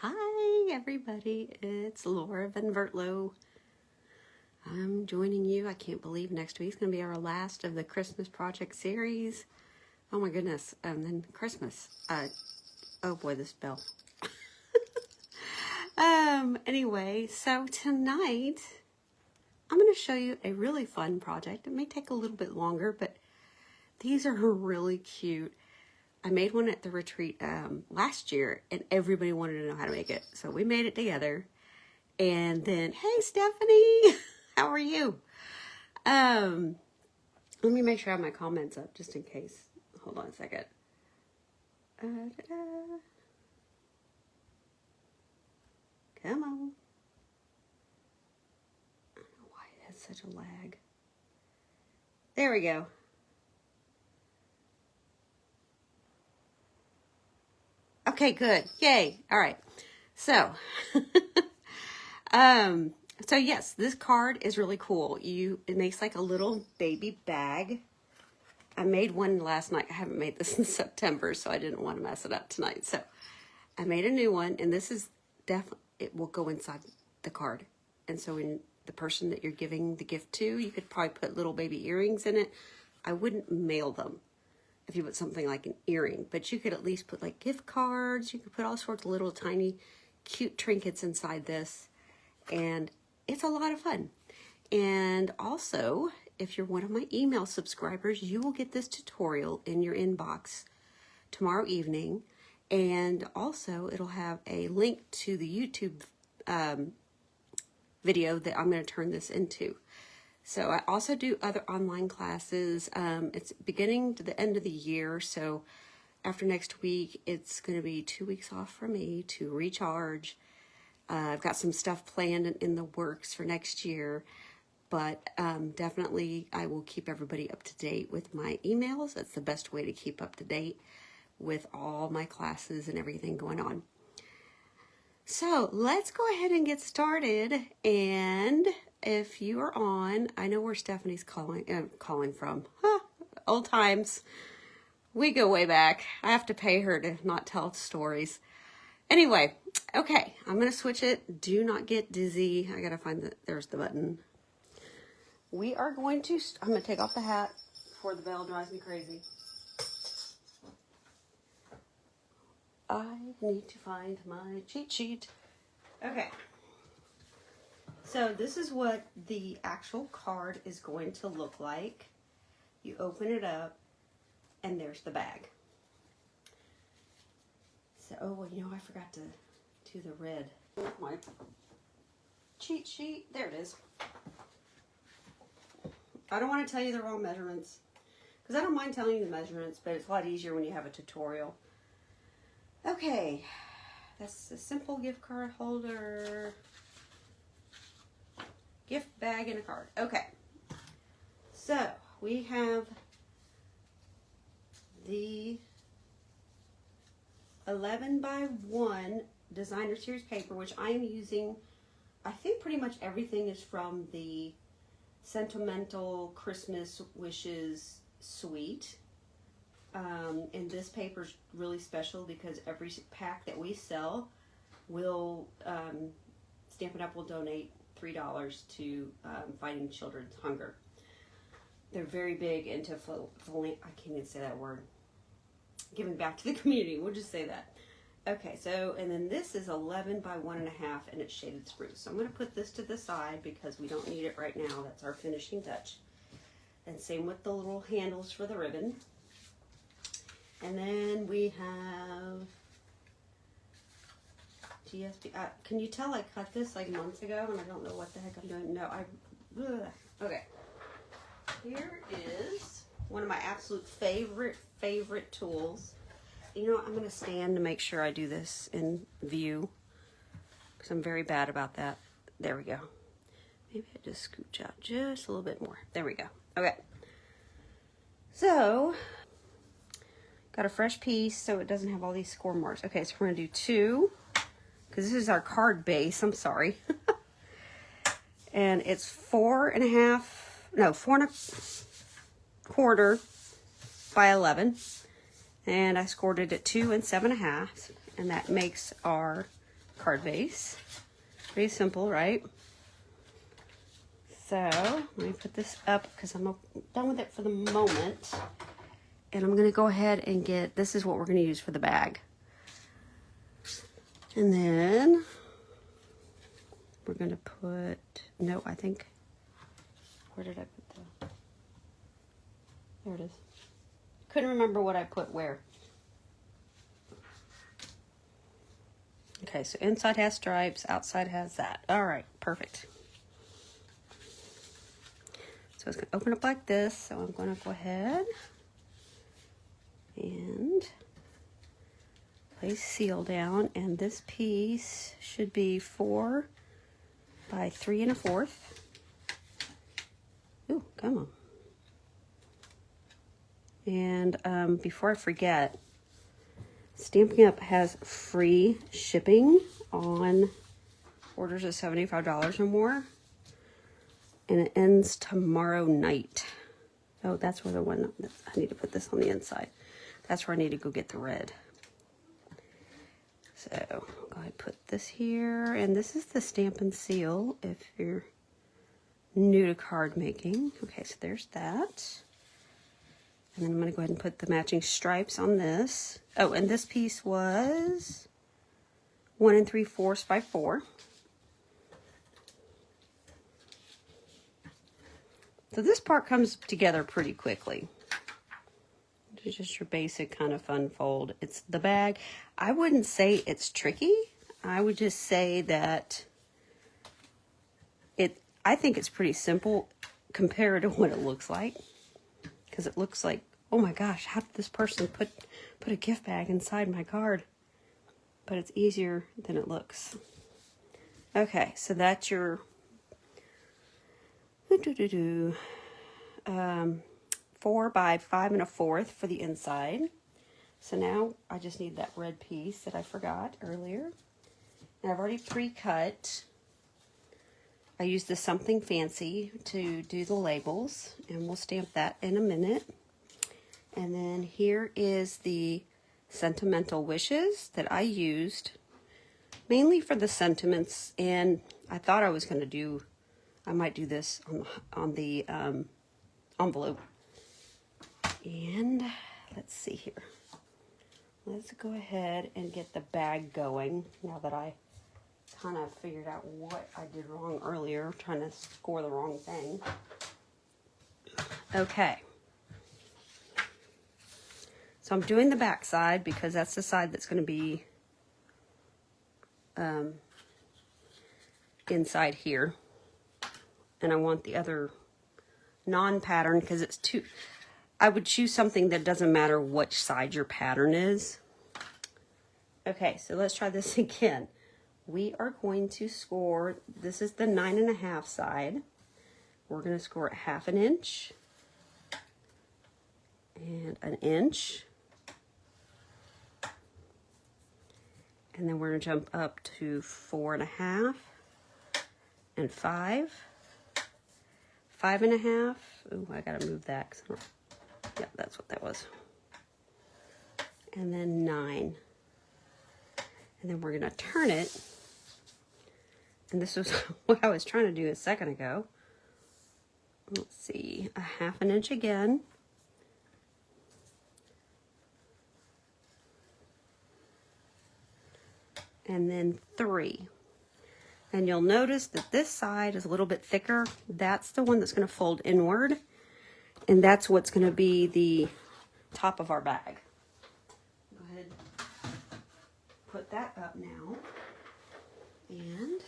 Hi everybody, it's Laura Van Vertlo. I'm joining you. I can't believe next week's going to be our last of the Christmas project series. Oh my goodness, and then Christmas. Oh boy, this bell. Anyway, so tonight I'm going to show you a really fun project. It may take a little bit longer, but these are really cute. I made one at the retreat last year, and everybody wanted to know how to make it. So we made it together. And then, hey, Stephanie, how are you? Let me make sure I have my comments up just in case. Hold on a second. Come on. I don't know why it has such a lag. There we go. Okay, good. Yay. All right. So, so yes, this card is really cool. It makes like a little baby bag. I made one last night. I haven't made this in September, so I didn't want to mess it up tonight. So I made a new one, and this is definitely, it will go inside the card. And so when the person that you're giving the gift to, you could probably put little baby earrings in it. I wouldn't mail them if you put something like an earring, but you could at least put like gift cards. You could put all sorts of little tiny cute trinkets inside this, and it's a lot of fun. And also, if you're one of my email subscribers, you will get this tutorial in your inbox tomorrow evening, and also it'll have a link to the YouTube video that I'm going to turn this into. So I also do other online classes. It's beginning to the end of the year, so after next week, it's going to be 2 weeks off for me to recharge. I've got some stuff planned in the works for next year, but definitely I will keep everybody up to date with my emails. That's the best way to keep up to date with all my classes and everything going on. So let's go ahead and get started. And if you are on, I know where Stephanie's calling from. Old times. We go way back. I have to pay her to not tell stories. Anyway, okay, I'm going to switch it. Do not get dizzy. I got to find there's the button. We are going to, I'm going to take off the hat before the bell drives me crazy. I need to find my cheat sheet. Okay. So this is what the actual card is going to look like. You open it up, and there's the bag. So, oh, well, I forgot to do the red. My cheat sheet. There it is. I don't want to tell you the wrong measurements, because I don't mind telling you the measurements, but it's a lot easier when you have a tutorial. Okay, that's a simple gift card holder, gift bag, and a card. Okay, so we have the 11 by 1 designer series paper, which I am using. I think pretty much everything is from the Sentimental Christmas Wishes Suite. And this paper is really special because every pack that we sell will, Stampin' Up! Will donate $3 to Fighting Children's Hunger. They're very big into, I can't even say that word, giving back to the community. We'll just say that. Okay, so, and then this is 11 by 1.5, and it's shaded spruce. So I'm going to put this to the side because we don't need it right now. That's our finishing touch. And same with the little handles for the ribbon. And then we have GSP. Can you tell I cut this like months ago and I don't know what the heck I'm doing? No, okay. Here is one of my absolute favorite tools. You know what? I'm going to stand to make sure I do this in view, because I'm very bad about that. There we go. Maybe I just scooch out just a little bit more. There we go. Okay. So, got a fresh piece so it doesn't have all these score marks. Okay, so we're going to do 2, because this is our card base. I'm sorry. And it's 4.25 by 11. And I scored it at 2 and 7.5. And that makes our card base. Pretty simple, right? So let me put this up because I'm done with it for the moment. And I'm going to go ahead and get, this is what we're going to use for the bag. And then we're going to put, no, I think, where did I put the, there it is. Couldn't remember what I put where. Okay, so inside has stripes, outside has that. All right, perfect. So it's going to open up like this. So I'm going to go ahead and place seal down. And this piece should be 4 by 3 1/4. Ooh, come on. And before I forget, Stampin' Up! Has free shipping on orders of $75 or more. And it ends tomorrow night. Oh, that's where the one, I need to put this on the inside. That's where I need to go get the red. So, go ahead and put this here. And this is the Stampin' Seal if you're new to card making. Okay, so there's that. And then I'm going to go ahead and put the matching stripes on this. Oh, and this piece was 1 3/4 by 4. So this part comes together pretty quickly. It's just your basic kind of fun fold. It's the bag. I wouldn't say it's tricky. I would just say that I think it's pretty simple compared to what it looks like. Because it looks like, oh my gosh, how did this person put a gift bag inside my card? But it's easier than it looks. Okay, so that's your 4 by 5 1/4 for the inside. So now I just need that red piece that I forgot earlier. And I've already pre-cut. I used the Something Fancy to do the labels, and we'll stamp that in a minute. And then here is the Sentimental Wishes that I used mainly for the sentiments, and I thought I was going to do, I might do this on the envelope. And let's see here. Let's go ahead and get the bag going now that I kind of figured out what I did wrong earlier, trying to score the wrong thing. Okay. So I'm doing the back side because that's the side that's going to be inside here. And I want the other non-pattern because it's too... I would choose something that doesn't matter which side your pattern is. Okay, so let's try this again. We are going to score, this is the 9 1/2 side. We're going to score it 1/2 inch and 1 inch. And then we're going to jump up to 4 1/2 and 5. 5 1/2. Ooh, I got to move that. 'Cause I don't, yeah, that's what that was. And then 9. And then we're going to turn it. And this was what I was trying to do a second ago. Let's see, 1/2 inch again. And then 3. And you'll notice that this side is a little bit thicker. That's the one that's going to fold inward. And that's what's going to be the top of our bag. Go ahead, put that up now. And let's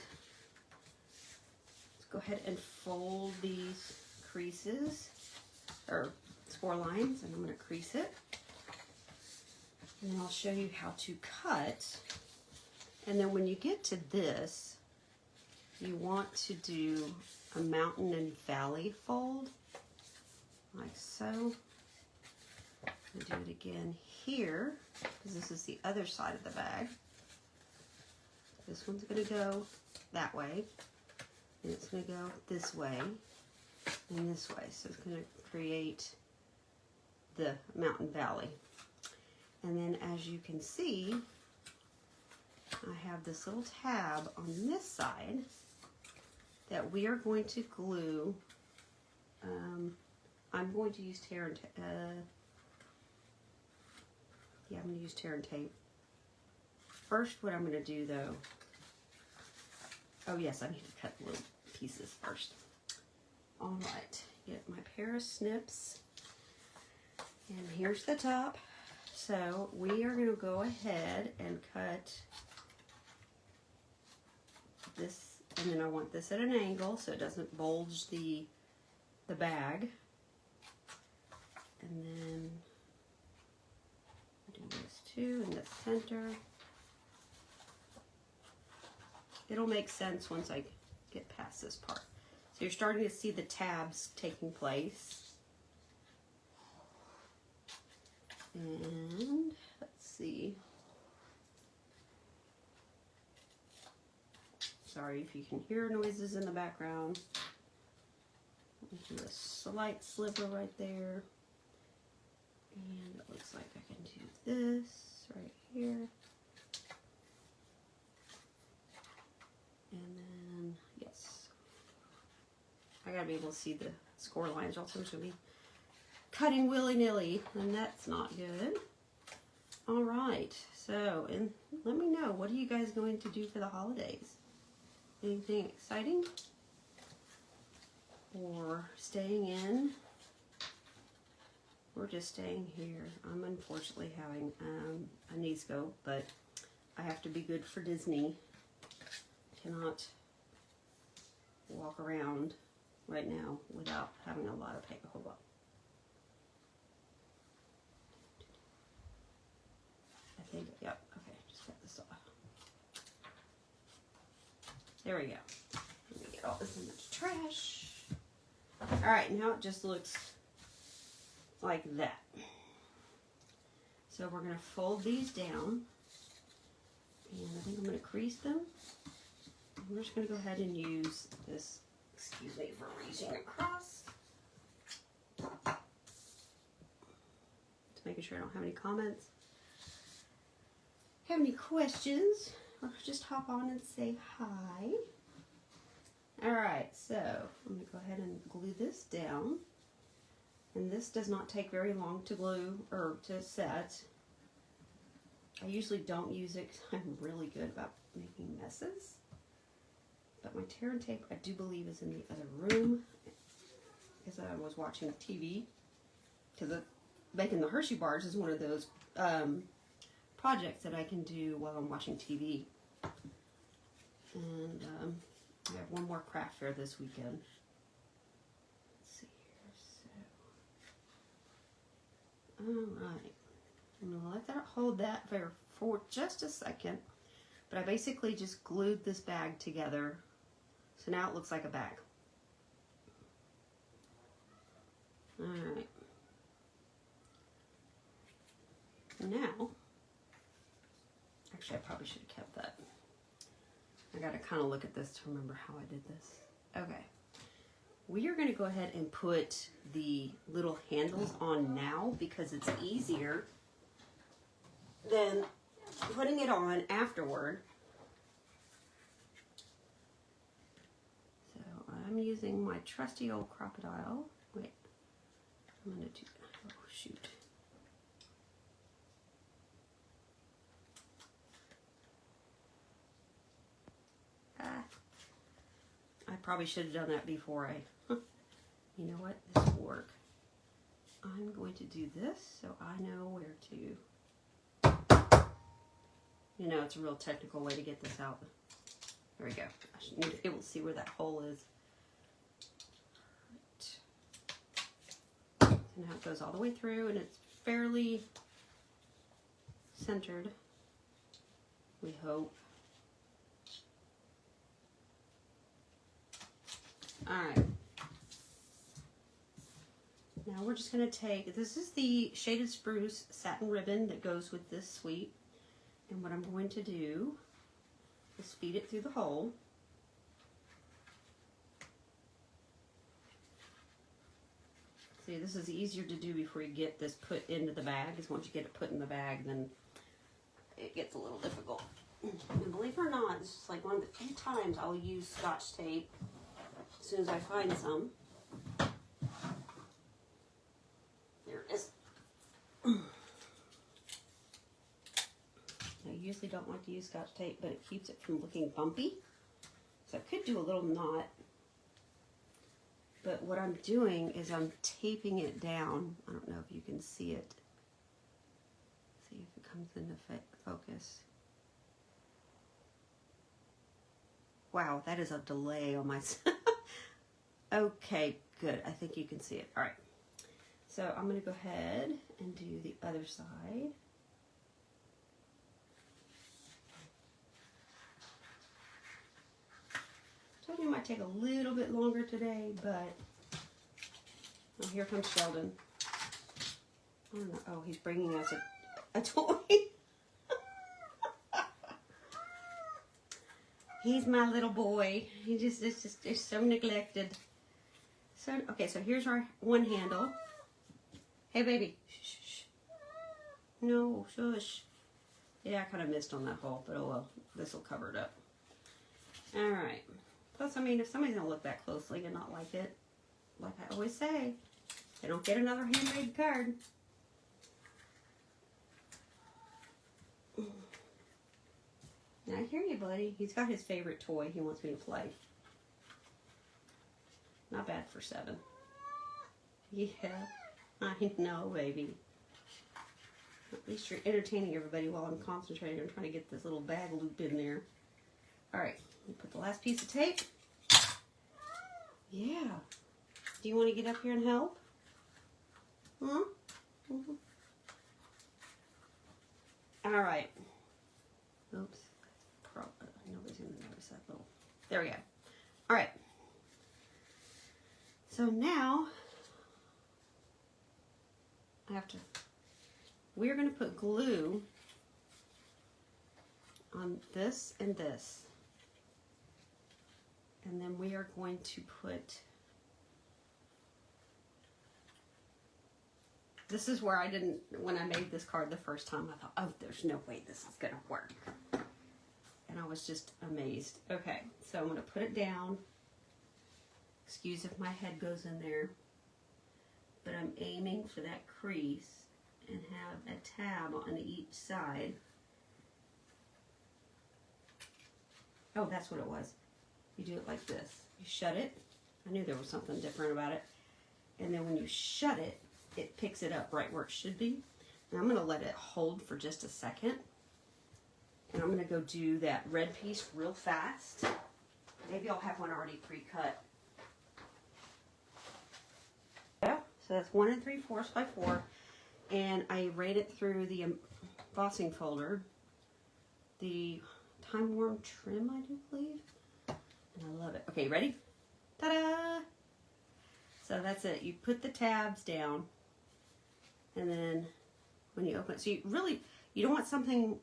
go ahead and fold these creases, or score lines, and I'm going to crease it. And then I'll show you how to cut. And then when you get to this, you want to do a mountain and valley fold, like so. I'm going to do it again here, because this is the other side of the bag. This one's going to go that way, and it's going to go this way, and this way. So it's going to create the mountain valley. And then as you can see, I have this little tab on this side that we are going to glue. I'm going to use tear and I'm going to use tear and tape. First, what I'm going to do though, oh yes, I need to cut little pieces first. All right, get my pair of snips, and here's the top. So we are going to go ahead and cut this, and then I want this at an angle so it doesn't bulge the bag. And then do this too in the center. It'll make sense once I get past this part. So you're starting to see the tabs taking place. And let's see. Sorry if you can hear noises in the background. Do a slight sliver right there. And it looks like I can do this right here. And then, yes. I gotta be able to see the score lines, also I'm just gonna be cutting willy-nilly, and that's not good. All right, so, and let me know, what are you guys going to do for the holidays? Anything exciting? Or staying in? We're just staying here. I'm unfortunately having a knee scope, but I have to be good for Disney. Cannot walk around right now without having a lot of pain. Hold on. I think, yep, okay, just cut this off. There we go. Let me get all this in the trash. All right, now it just looks like that. So we're going to fold these down, and I think I'm going to crease them. We're just going to go ahead and use this, excuse me for reaching across. Just making sure I don't have any comments. Have any questions, or just hop on and say hi. Alright, so I'm going to go ahead and glue this down. And this does not take very long to glue or to set. I usually don't use it because I'm really good about making messes. But my tear and tape, I do believe, is in the other room. Because I was watching TV. Because making the Hershey bars is one of those projects that I can do while I'm watching TV. And I have one more craft fair this weekend. Let's see here. So, alright. I'm going to let that hold that for just a second. But I basically just glued this bag together. So now it looks like a bag. Alright. Now, actually I probably should have kept that. I gotta kind of look at this to remember how I did this. Okay. We are going to go ahead and put the little handles on now because it's easier than putting it on afterward. So I'm using my trusty old crocodile. Wait, I'm going to do, oh shoot. I probably should have done that before you know what, this will work. I'm going to do this so I know where to, you know, it's a real technical way to get this out. There we go. I should need to be able to see where that hole is. Right. So now it goes all the way through and it's fairly centered, we hope. Alright. Now we're just going to take, this is the Shaded Spruce satin ribbon that goes with this suite. And what I'm going to do is feed it through the hole. See, this is easier to do before you get this put into the bag, because once you get it put in the bag, then it gets a little difficult. And believe it or not, this is like one of the few times I'll use Scotch tape as soon as I find some. There it is. I usually don't like to use Scotch tape, but it keeps it from looking bumpy. So I could do a little knot. But what I'm doing is I'm taping it down. I don't know if you can see it. See if it comes into focus. Wow, that is a delay on my... Okay, good. I think you can see it. All right. So I'm going to go ahead and do the other side. Told you it might take a little bit longer today, but oh, here comes Sheldon. I don't know. Oh, he's bringing us a toy. He's my little boy. He just is so neglected. So okay, so here's our one handle. Hey, baby. Shh, shh, shh. No, shush. Yeah, I kind of missed on that hole, but oh well. This will cover it up. All right. Plus, I mean, if somebody's going to look that closely and not like it, like I always say, they don't get another handmade card. Now, I hear you, buddy. He's got his favorite toy he wants me to play. Not bad for 7. Yeah, I know, baby. At least you're entertaining everybody while I'm concentrating on trying to get this little bag loop in there. All right. Put the last piece of tape. Yeah. Do you want to get up here and help? Huh? Mm-hmm. All right. Oops. Nobody's going to notice that little. There we go. All right. So now I have to. We're going to put glue on this and this. And then we are going to put, this is where I didn't, when I made this card the first time, I thought, oh, there's no way this is going to work. And I was just amazed. Okay, so I'm going to put it down. Excuse if my head goes in there. But I'm aiming for that crease and have a tab on each side. Oh, that's what it was. You do it like this. You shut it. I knew there was something different about it. And then when you shut it, it picks it up right where it should be. And I'm going to let it hold for just a second. And I'm going to go do that red piece real fast. Maybe I'll have one already pre-cut. Yeah, so that's 1 3/4 by 4. And I ran it through the embossing folder. The time worn trim, I do believe. And I love it. Okay, ready? Ta-da! So that's it. You put the tabs down, and then when you open it, so you don't want something,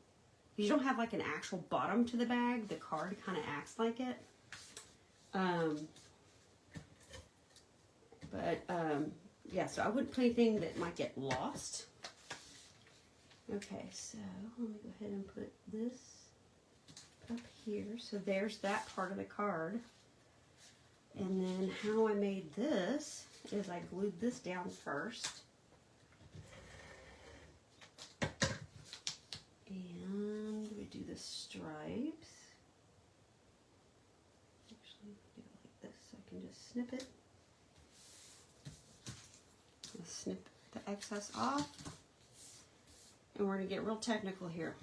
you don't have like an actual bottom to the bag. The card kind of acts like it. Yeah, so I wouldn't put anything that might get lost. Okay, so let me go ahead and put this up here. So there's that part of the card. And then how I made this is I glued this down first. And we do the stripes. Actually, do it like this so I can just snip it. I'll snip the excess off. And we're going to get real technical here.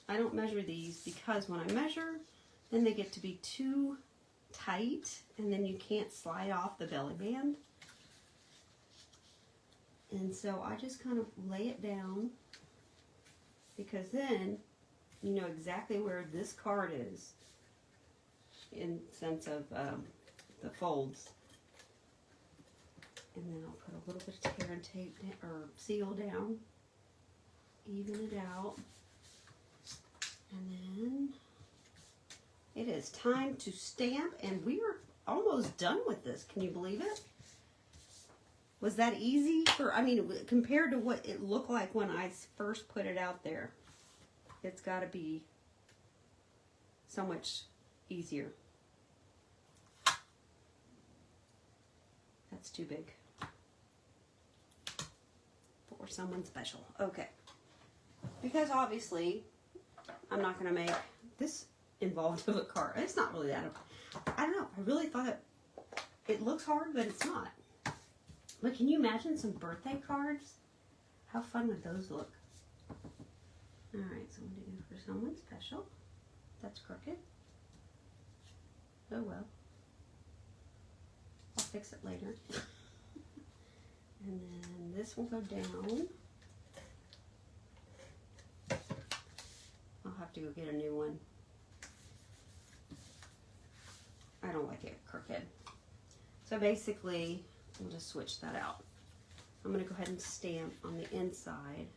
I don't measure these because when I measure, then they get to be too tight and then you can't slide off the belly band. And so I just kind of lay it down because then you know exactly where this card is in sense of the folds. And then I'll put a little bit of tear and tape or seal down, even it out. And then it is time to stamp, and we are almost done with this. Can you believe it? Was that easy? I mean, compared to what it looked like when I first put it out there, it's got to be so much easier. That's too big for someone special. Okay. Because obviously, I'm not going to make this involved of a card. It's not really that. I don't know. I really thought it looks hard, but it's not. But can you imagine some birthday cards? How fun would those look? Alright, so I'm going to do for someone special. That's crooked. Oh well. I'll fix it later. And then this will go down. I'll have to go get a new one. I don't like it crooked. So basically, we'll just switch that out. I'm going to go ahead and stamp on the inside.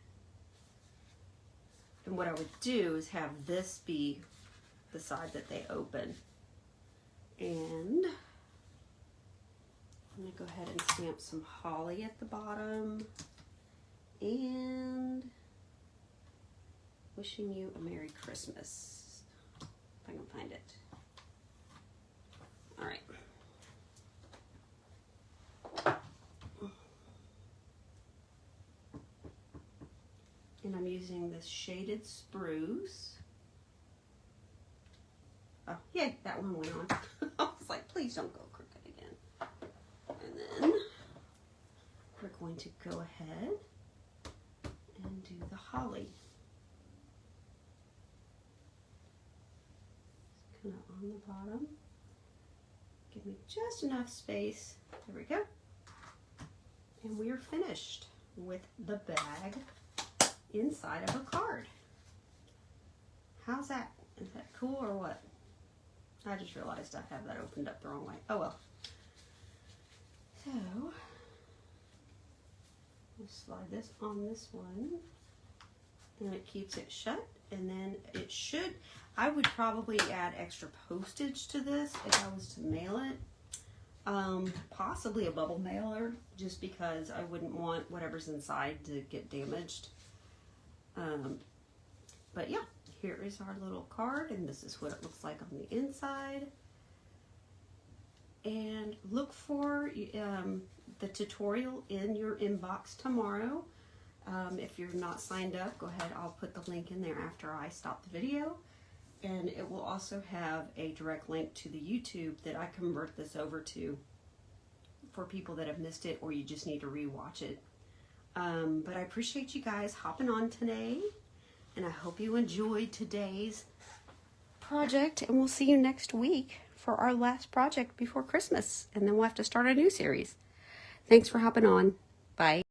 And what I would do is have this be the side that they open. And I'm going to go ahead and stamp some holly at the bottom. And wishing you a Merry Christmas. If I can find it. All right. And I'm using this shaded spruce. Oh, yay, that one went on. I was like, please don't go crooked again. And then we're going to go ahead and do the holly. Just kind of on the bottom. Give me just enough space. There we go. And we are finished with the bag inside of a card. How's that? Is that cool or what? I just realized I have that opened up the wrong way. Oh well. So, we'll slide this on this one. And it keeps it shut. And then it should, I would probably add extra postage to this if I was to mail it. Possibly a bubble mailer, just because I wouldn't want whatever's inside to get damaged. But yeah, here is our little card, and this is what it looks like on the inside. And look for the tutorial in your inbox tomorrow. If you're not signed up, go ahead. I'll put the link in there after I stop the video. And it will also have a direct link to the YouTube that I convert this over to for people that have missed it or you just need to rewatch it. But I appreciate you guys hopping on today. And I hope you enjoyed today's project. And we'll see you next week for our last project before Christmas. And then we'll have to start a new series. Thanks for hopping on. Bye.